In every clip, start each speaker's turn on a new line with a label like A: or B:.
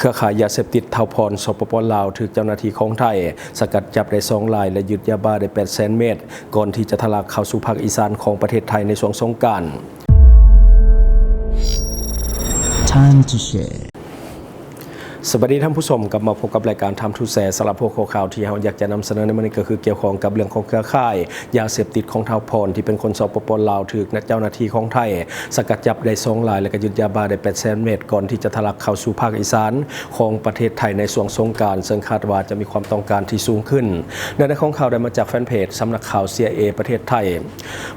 A: เครือข่ายยาเสพติดเท่าพรสปป.ลาวถูกเจ้าหน้าที่ของไทยสกัดจับได้2 รายและยึดยาบ้าได้800,000 เม็ดก่อนที่จะทะลักเข้าสู่ภาคอีสานของประเทศไทยในช่วงสงกรานต์
B: Time to share
A: สวัสดีท่านผู้ชมกลับมาพบกับรายการทำทูแสสำหรับพวกข่าวที่เราอยากจะนำเสนอในวันนี้ก็คือเกี่ยวข้องกับเรื่องของเครือข่ายยาเสพติดของเท่าพรที่เป็นคนสปป.ลาวถูกเจ้าหน้าที่ของไทยสกัดจับได้2 รายและก็ยึดยาบ้าได้800,000 เม็ดก่อนที่จะทะลักเข้าสู่ภาคอีสานของประเทศไทยในช่วงสงกรานต์ซึ่งคาดว่าจะมีความต้องการที่สูงขึ้นในของข่าวได้มาจากแฟนเพจสำนักข่าว CIA ประเทศไทย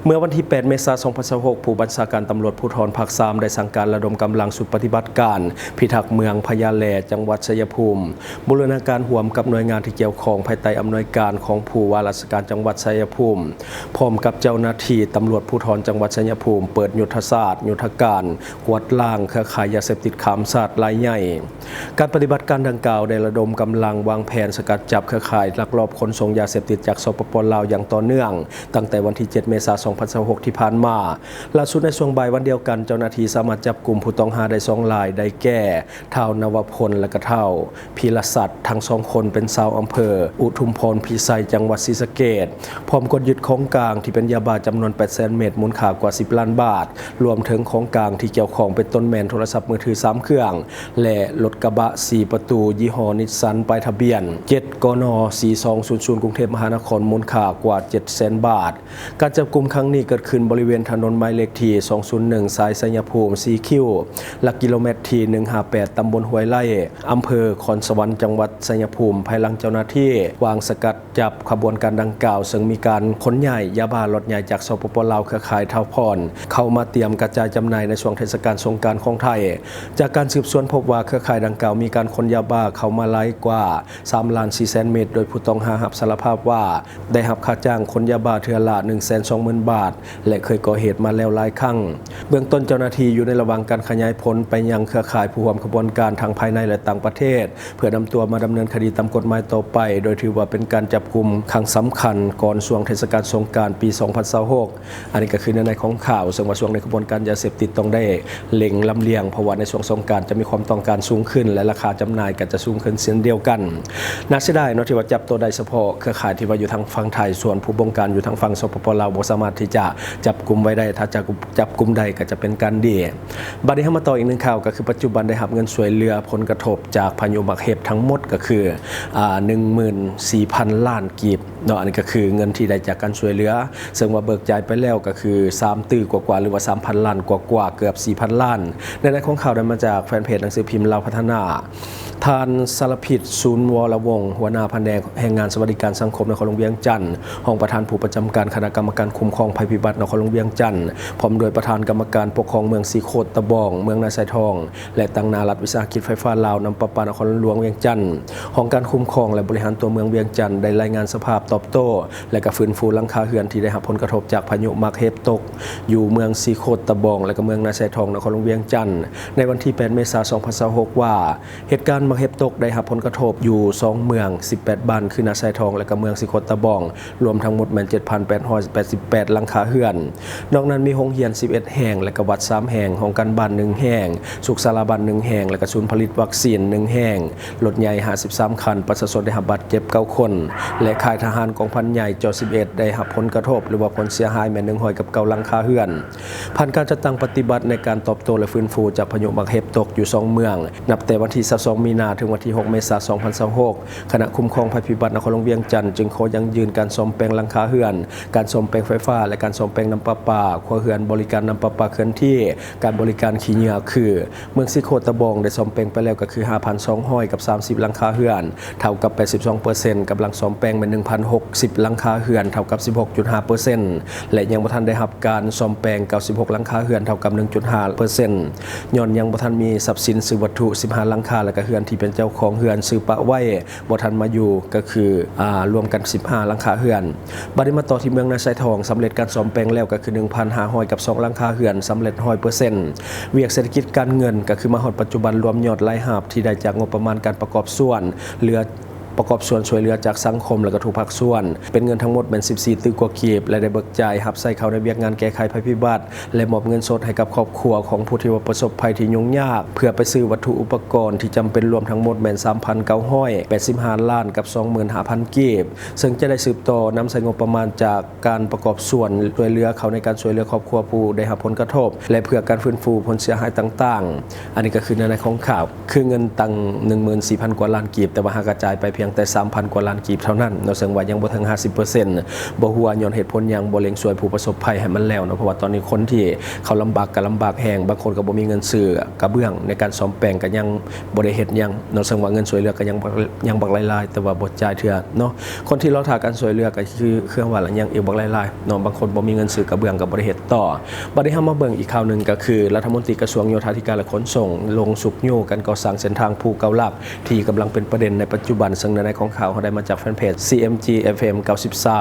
A: เมื่อวันที่8 เมษายน 2026ผู้บัญชาการตำรวจภูธรภาค 3ได้สั่งการระดมกำลังสุดปฏิบัติการพิทักษ์เมืองพญาแลจังหวัดชัยภูมิบูรณาการร่วมกับหน่วยงานที่เกี่ยวข้องภายใต้อำนวยการของผู้ว่าราชการจังหวัดชัยภูมิพร้อมกับเจ้าหน้าที่ตำรวจภูธรจังหวัดชัยภูมิเปิดยุทธศาสตร์ยุทธการกวาดล้างเครือข่ายยาเสพติดข้ามชาติรายใหญ่การปฏิบัติการดังกล่าวได้ระดมกำลังวางแผนสกัดจับเครือข่ายลักลอบขนส่งยาเสพติดจากสปป.ลาวอย่างต่อเนื่องตั้งแต่วันที่7 เมษายน 2026ที่ผ่านมาล่าสุดในช่วงบ่ายวันเดียวกันเจ้าหน้าที่สามารถจับกลุ่มผู้ต้องหาได้2 รายได้แก่เท่านวพลและก็เท่าพีรศักดิ์ทั้ง2 คนเป็นชาวอำเภออุทุมพรพิสัยจังหวัดศรีสะเกษพร้อมกดยึดของกลางที่เป็นยาบ้าจำนวน800,000 เม็ดมูลค่ากว่า10 ล้านบาทรวมถึงของกลางที่เกี่ยวข้องเป็นต้นแมนโทรศัพท์มือถือ3 เครื่องและรถกระบะ4 ประตูยี่ห้อนิสสันป้ายทะเบียน7 กน. 4200 กรุงเทพมหานครมูลค่ากว่า 700,000 บาทการจับกุมครั้งนี้เกิดขึ้นบริเวณถนนหมายเลขที่201สายสัญญภูมิ4 คิวหลักกิโลเมตรที่158ตำบลห้วยไร่อำเภอคอนสวรรค์จังหวัดชัยภูมิภายหลังเจ้าหน้าที่วางสกัดจับขบวนการดังกล่าวซึ่งมีการขนย้ายยาบ้าล็อตใหญ่จากสปป.ลาวเครือข่ายเท่าพรเข้ามาเตรียมกระจายจำหน่ายในช่วงเทศกาลสงกรานต์ของไทยจากการสืบสวนพบว่าเครือข่ายดังกล่าวมีการขนยาบ้าเข้ามาหลายกว่า3,400,000 เม็ดโดยผู้ต้องหารับสารภาพว่าได้รับค่าจ้างขนยาบ้าเทื่อละ 120,000 บาทและเคยก่อเหตุมาแล้วหลายครั้งเบื้องต้นเจ้าหน้าที่อยู่ในระหว่างการขยายผลไปยังเครือข่ายผู้ร่วมขบวนการทางภายในและต่างประเทศเพื่อนำตัวมาดำเนินคดีตามกฎหมายต่อไปโดยถือว่าเป็นการจับกุมครั้งสำคัญก่อนช่วงเทศกาลสงกรานต์ปี 2026อันนี้ก็คือในของข่าวซึ่งว่าช่วงในกระบวนการยาเสพติดต้องได้เล็งลำเลียงเพราะว่าในช่วงสงกรานต์จะมีความต้องการสูงขึ้นและราคาจำหน่ายก็จะสูงขึ้นเช่นเดียวกันน่าเสียดายที่ว่าจับตัวได้เฉพาะเครือข่ายที่ว่าอยู่ทางฝั่งไทยส่วนผู้บงการอยู่ทางฝั่งสปป.ลาวบ่สามารถที่จะจับกุมไว้ได้ถ้าจะจับกุมได้ก็จะเป็นการดีบัดนี้มาต่ออีกหนึ่งข่าวก็คือปัจจุบันได้รับเงินช่วยเหลือผลกระทบจากพายุมักเห็บทั้งหมดก็คือ14,000 ล้านกีบเนาะอันนี้ก็คือเงินที่ได้จากการช่วยเหลือซึ่งว่าเบิกจ่ายไปแล้วก็คือ3 ตื้อกว่าๆหรือว่า 3,000 ล้านกว่าๆเกือบ 4,000 ล้านในของข่าวได้มาจากแฟนเพจหนังสือพิมพ์ลาวพัฒนาท่านสารพิษศูนย์วรวงศ์หัวหน้าแผนกแรงงานสวัสดิการสังคมนครหลวงเวียงจันทร์ห้องประธานผู้ประจำการคณะกรรมการคุ้มครองภัยพิบัตินครหลวงเวียงจันทร์พร้อมโดยประธานกรรมการปกครองเมืองสีโคตตะบองเมืองนาไซทองและตั้งนารัฐวิสาหกิจไฟฟ้าลาวน้ำประปานครหลวงเวียงจันทร์ห้องการคุ้มครองและบริหารตัวเมืองเวียงจันทร์ได้รายงานสภาพตอบโต้และก็ฟื้นฟูหลังคาเรือนที่ได้รับผลกระทบจากพายุมักเห็บตกอยู่เมืองสีโคตตะบองและก็เมืองนาไซทองนครหลวงเวียงจันทร์ในวันที่8 เมษายน 2026ว่าเหตุการณ์มักเห็บตกได้รับผลกระทบอยู่2 เมือง18 บ้านคือนาไซทองและก็เมืองสีโคตตะบองรวมทั้งหมดแม่น 7,888 หลังคาเรือนนอกนั้นมีโรงเรียน11 แห่งและก็วัด3 แห่งห้องการบ้าน1 แห่งสุขศาลาบ้าน1 แห่งและก็ศูนย์ผลิตวัคซีน1 แห่งรถใหญ่53 คันประชาชนได้รับบาดเจ็บ9 คนและค่ายทหารกองพันใหญ่จ11ได้รับผลกระทบหรือว่าผลเสียหายแม่น109 หลังคาเรือนผ่านการจัดตั้งปฏิบัติในการตอบโต้และฟื้นฟูจากพายุมักเห็บตกอยู่2 เมืองนับแต่วันที่22 มีนาถึงวันที่6 เมษายน 2026คณะคุ้มครองภัยพิบัตินครหลวงเวียงจันทร์จึงขอยังยืนการซ่อมแปลงหลังคาเรือนการซ่อมแปลงไฟฟ้าและการซ่อมแปลงน้ำประปาครัวเรือนบริการน้ำประปาเคลื่อนที่การบริการขี้เหงื่อคือเมืองสีโคตตะบองได้ซ่อมแปลงไปแล้วก็คือ 5,200 กับ30 หลังคาเรือนเท่ากับ 82% กับหลังซ่อมแปลงเป็น 1,060 หลังคาเรือนเท่ากับ 16.5% และยังบ่ทันได้รับการซ่อมแปลง96 หลังคาเรือนเท่ากับ 1.5% ย้อนยังบ่ทันมีทรัพย์สินสื่อวัตถุ15 หลังคาและก็เรือนที่เป็นเจ้าของเรือนซื้อปะไว้บ่ทันมาอยู่ก็คือรวมกัน15 หลังคาเรือนบัดนี้มาต่อที่เมืองนาไซทองสำเร็จการซ่อมแปลงแล้วก็คือ 1,500 กับ2 หลังคาเรือนสำเร็จ 100% เวียกเศรษฐกิจการเงินก็คือมาฮอดปัจจุบันรวมยอดรายรับที่ได้จากงบประมาณการประกอบส่วนเหลือ ประกอบส่วนช่วยเหลือจากสังคมและก็ทุกภาคส่วนเป็นเงินทั้งหมดเป็น14ตึกกว่ากีบและได้เบิกจ่ายรับใช้เขาในเวียกงานแก้ไขภัยพิบัติและมอบเงินสดให้กับครอบครัวของผู้ที่ประสบภัยที่ยุ่งยากเพื่อไปซื้อวัตถุอุปกรณ์ที่จำเป็นรวมทั้งหมดเป็น 3,985 ล้านกับ 25,000 กีบซึ่งจะได้สืบต่อนำใช้งบประมาณจากการประกอบส่วนช่วยเหลือเขาในการช่วยเหลือครอบครัวผู้ได้รับผลกระทบและเพื่อการฟื้นฟูผลเสียหายต่างๆอันนี้ก็คือในของข่าวคือเงินตัง 14,000 กว่าล้านกีบแต่ว่าหากกระจายไปเพียงแต่ 3,000 กว่าล้านกีบเท่านั้นเนาะซึ่งว่ายังบ่ถึง 50% บ่ฮู้ว่าย้อนเหตุผลหยังบ่เล็งช่วยผู้ประสบภัยให้มันแล้วเนาะเพราะว่าตอนนี้คนที่เขาลำบากก็ลำบากแฮงบางคนก็บ่มีเงินซื้อกระเบื้องในการซ่อมแปลงก็ยังบ่ได้เฮ็ดหยังเนาะซึ่งว่าเงินช่วยเหลือก็ยังบักหลายๆแต่ว่าบ่จ่ายเทื่อเนาะคนที่รอท่าการช่วยเหลือก็คือเครื่องว่าละยังอีกบักหลายๆเนาะบางคนบ่มีเงินซื้อกระเบื้องก็บ่ได้เฮ็ดต่อบัดนี้เฮามาเบิ่งอีกข่าวนึงก็คือรัฐมนตรีกระทรวงโยธาธิการและขนส่งลงสุกโยกันก่อสร้างเส้นทางภูเกาลักที่กำลังเป็นประเด็นในปัจจุบันซึ่งในของข่าวเขาได้มาจากแฟนเพจ CMG FM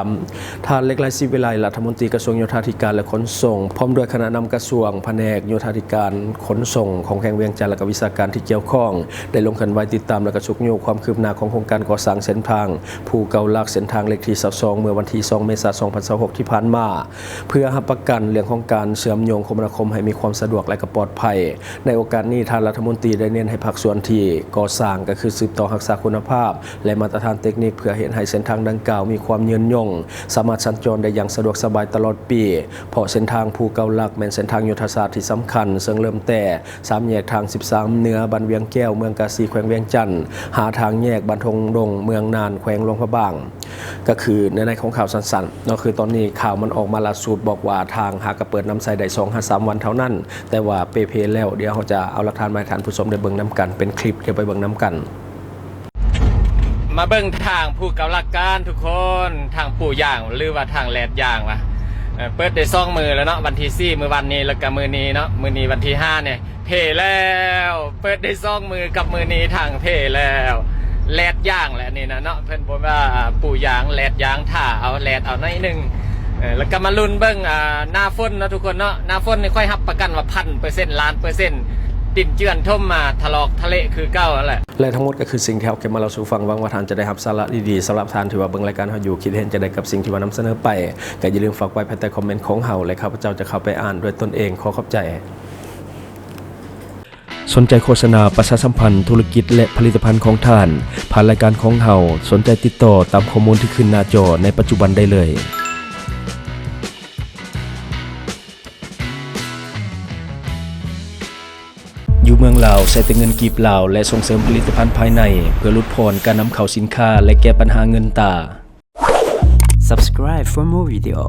A: 93ท่านเล็กไรศิวิไลรัฐมนตรีกระทรวงโยธาธิการและขนส่งพร้อมด้วยคณะนำกระทรวงแผนกโยธาธิการขนส่งของแขวงเวียงจันทร์และก็วิชาการที่เกี่ยวข้องได้ลงขันไว้ติดตามและก็สุกโยความคืบหน้าของโครงการก่อสร้างเส้นทางภูเกาลักเส้นทางเลขที่22เมื่อวันที่2เมษายน2026ที่ผ่านมาเพื่อรับประกันเรื่องของการเชื่อมโยงคมนาคมให้มีความสะดวกและก็ปลอดภัยในโอกาสนี้ท่านรัฐมนตรีได้เน้นให้ภาคส่วนที่ก่อสร้างก็คือสืบต่อรักษาคุณภาพและมาตรฐานเทคนิคเพื่อเห็นให้เส้นทางดังกล่าวมีความยืนยงสามารถสัญจรได้อย่างสะดวกสบายตลอดปีเพราะเส้นทางภูเกาลักเป็นเส้นทางยุทธศาสตร์ที่สำคัญซึ่งเริ่มแต่3แยกทาง13เหนือบ้านเวียงแก้วเมืองกาสีแขวงเวียงจันทร์หาทางแยกบ้านทงดงเมืองนานแขวงหลวงพระบางก็คือในของข่าวสั้นๆก็คือตอนนี้ข่าวมันออกมาล่าสุดบอกว่าทางหากเปิดน้ำใสได้2-3 วันเท่านั้นแต่ว่าเปเพแล้วเดี๋ยวเขาจะเอาหลักฐานมาให้ท่านผู้ชมได้เบิ่งน้ำกันเป็นคลิปเดี๋ยวไปเบิ่งน้ำกัน
C: มาเบิ่งทางผู้กำลักการทุกคนทางผู้ย่างหรือว่าทางแลดย่างวะเปิดได้2 มือแล้วเนาะวันที่4มื้อวันนี้แล้วก็มื้อนี้เนาะมื้อนี้วันที่5เนี่ยเพแล้วเปิดได้2 มือกับมื้อนี้ทางเพแล้วแลดย่างแหละนี่นะเนาะเพิ่นบอกว่าผู้ย่างแลดย่างท่าเอาแลดเอาหน่อยนึงแล้วก็มาลุ้นเบิ่งหน้าฝนเนาะทุกคนเนาะหน้าฝนนี่ค่อยรับประกันว่า 1,000% ล้านเปอร์เซ็นต์ดินเจือนท่มมาทะลอกทะเลคือเก้านั่นแหละ
A: และทั้งหมดก็คือสิ่งที่เราเก็บมาเราสู่ฟังหวังว่าท่านจะได้รับสาระดีๆสำหรับท่านที่ว่าเบิ่งรายการเราอยู่คิดเห็นจะได้กับสิ่งที่ว่านำเสนอไปก็อย่าลืมฝากไว้ภายใต้คอมเมนต์ของเราและข้าพเจ้าจะเข้าไปอ่านด้วยตนเองขอขอบใจสนใจโฆษณาประชาสัมพันธ์ธุรกิจและผลิตภัณฑ์ของท่านผ่านรายการของเราสนใจติดต่อตามข้อมูลที่ขึ้นหน้าจอในปัจจุบันได้เลยอยู่เมืองลาวใช้แต่เงินกีบลาวและส่งเสริมผลิตภัณฑ์ภายในเพื่อลดพรการนำเข้าสินค้าและแก้ปัญหาเงินตา
B: Subscribe for more video.